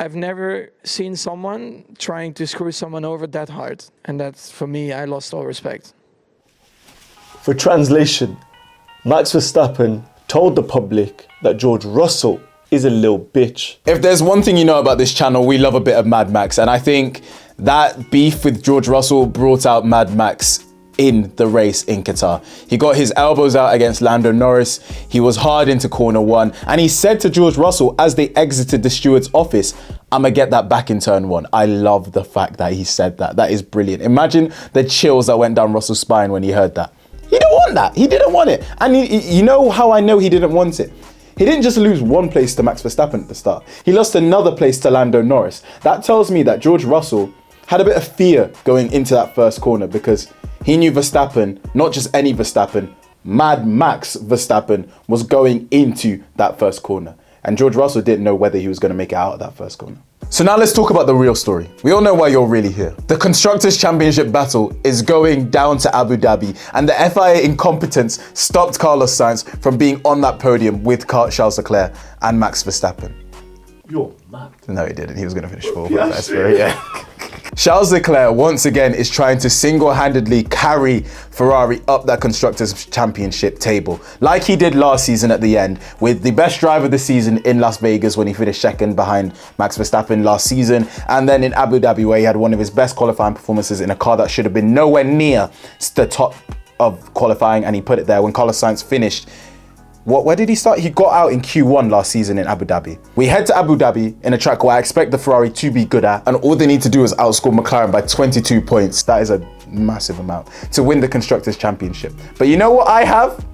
I've never seen someone trying to screw someone over that hard. And that's, for me, I lost all respect. For translation, Max Verstappen told the public that George Russell is a little bitch. If there's one thing you know about this channel, we love a bit of Mad Max. And I think that beef with George Russell brought out Mad Max in the race in Qatar. He got his elbows out against Lando Norris. He was hard into corner one. And he said to George Russell as they exited the steward's office, I'm gonna get that back in turn one. I love the fact that he said that. That is brilliant. Imagine the chills that went down Russell's spine when he heard that. He didn't want that. He didn't want it. And you know how I know he didn't want it? He didn't just lose one place to Max Verstappen at the start. He lost another place to Lando Norris. That tells me that George Russell had a bit of fear going into that first corner because he knew Verstappen, not just any Verstappen, Mad Max Verstappen was going into that first corner. And George Russell didn't know whether he was going to make it out of that first corner. So now let's talk about the real story. We all know why you're really here. The Constructors Championship battle is going down to Abu Dhabi, and the FIA incompetence stopped Carlos Sainz from being on that podium with Charles Leclerc and Max Verstappen. You're mad. No, he didn't. He was going to finish fourth. Yeah. Charles Leclerc, once again, is trying to single-handedly carry Ferrari up that Constructors Championship table, like he did last season at the end, with the best driver of the season in Las Vegas when he finished second behind Max Verstappen last season, and then in Abu Dhabi where he had one of his best qualifying performances in a car that should have been nowhere near the top of qualifying, and he put it there when Carlos Sainz finished. Where did he start? He got out in Q1 last season in Abu Dhabi. We head to Abu Dhabi in a track where I expect the Ferrari to be good at, and all they need to do is outscore McLaren by 22 points. That is a massive amount to win the Constructors Championship. But you know what I have?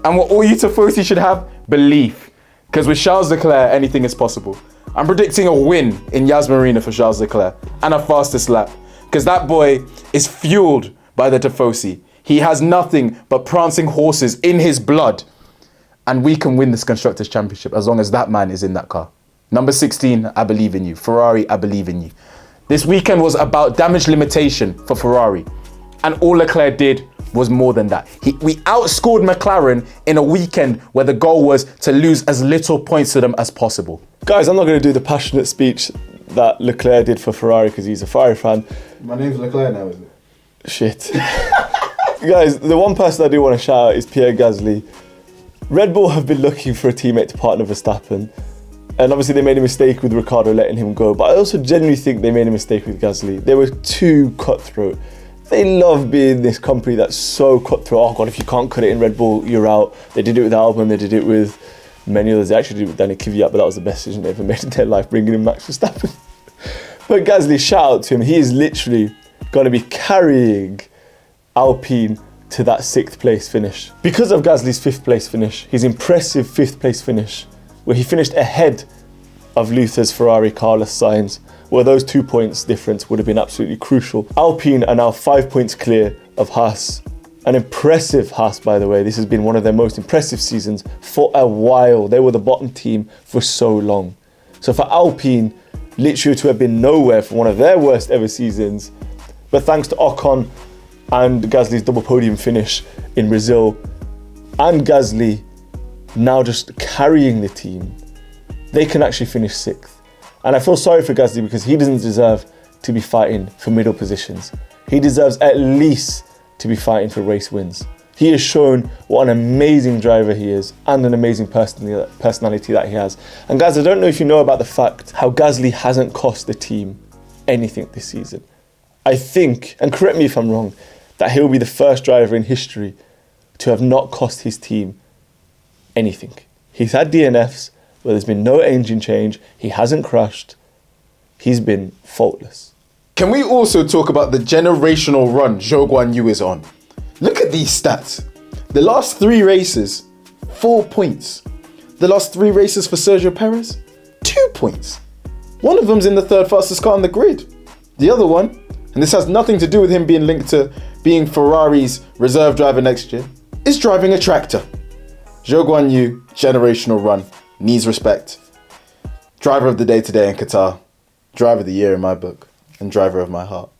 And what all you Tifosi should have? Belief. Because with Charles Leclerc, anything is possible. I'm predicting a win in Yas Marina for Charles Leclerc and a fastest lap. Because that boy is fueled by the Tifosi. He has nothing but prancing horses in his blood. And we can win this Constructors Championship as long as that man is in that car. Number 16, I believe in you. Ferrari, I believe in you. This weekend was about damage limitation for Ferrari. And all Leclerc did was more than that. We outscored McLaren in a weekend where the goal was to lose as little points to them as possible. Guys, I'm not going to do the passionate speech that Leclerc did for Ferrari because he's a Ferrari fan. My name's Leclerc now, isn't it? Shit. Guys, the one person I do want to shout out is Pierre Gasly. Red Bull have been looking for a teammate to partner Verstappen, and obviously they made a mistake with Ricciardo letting him go, but I also genuinely think they made a mistake with Gasly. They were too cutthroat. They love being this company that's so cutthroat. Oh God, if you can't cut it in Red Bull, you're out. They did it with Albon, they did it with many others. They actually did it with Danny Kvyat, but that was the best decision they ever made in their life, bringing in Max Verstappen. But Gasly, shout out to him. He is literally going to be carrying Alpine to that 6th place finish. Because of Gasly's 5th place finish, his impressive 5th place finish, where he finished ahead of Luther's Ferrari Carlos Sainz, where those 2 points difference would have been absolutely crucial. Alpine are now 5 points clear of Haas. An impressive Haas, by the way. This has been one of their most impressive seasons for a while. They were the bottom team for so long. So for Alpine, literally to have been nowhere for one of their worst ever seasons, but thanks to Ocon and Gasly's double podium finish in Brazil, and Gasly now just carrying the team, they can actually finish 6th. And I feel sorry for Gasly because he doesn't deserve to be fighting for middle positions. He deserves at least to be fighting for race wins. He has shown what an amazing driver he is and an amazing personality that he has. And guys, I don't know if you know about the fact how Gasly hasn't cost the team anything this season. I think, and correct me if I'm wrong, that he'll be the first driver in history to have not cost his team anything. He's had DNFs where there's been no engine change, he hasn't crashed, he's been faultless. Can we also talk about the generational run Zhou Guanyu is on? Look at these stats. The last 3 races, 4 points. The last 3 races for Sergio Perez, 2 points. One of them's in the 3rd fastest car on the grid. The other one, and this has nothing to do with him being linked to being Ferrari's reserve driver next year, is driving a tractor. Zhou Guanyu, generational run, needs respect. Driver of the day today in Qatar, driver of the year in my book, and driver of my heart.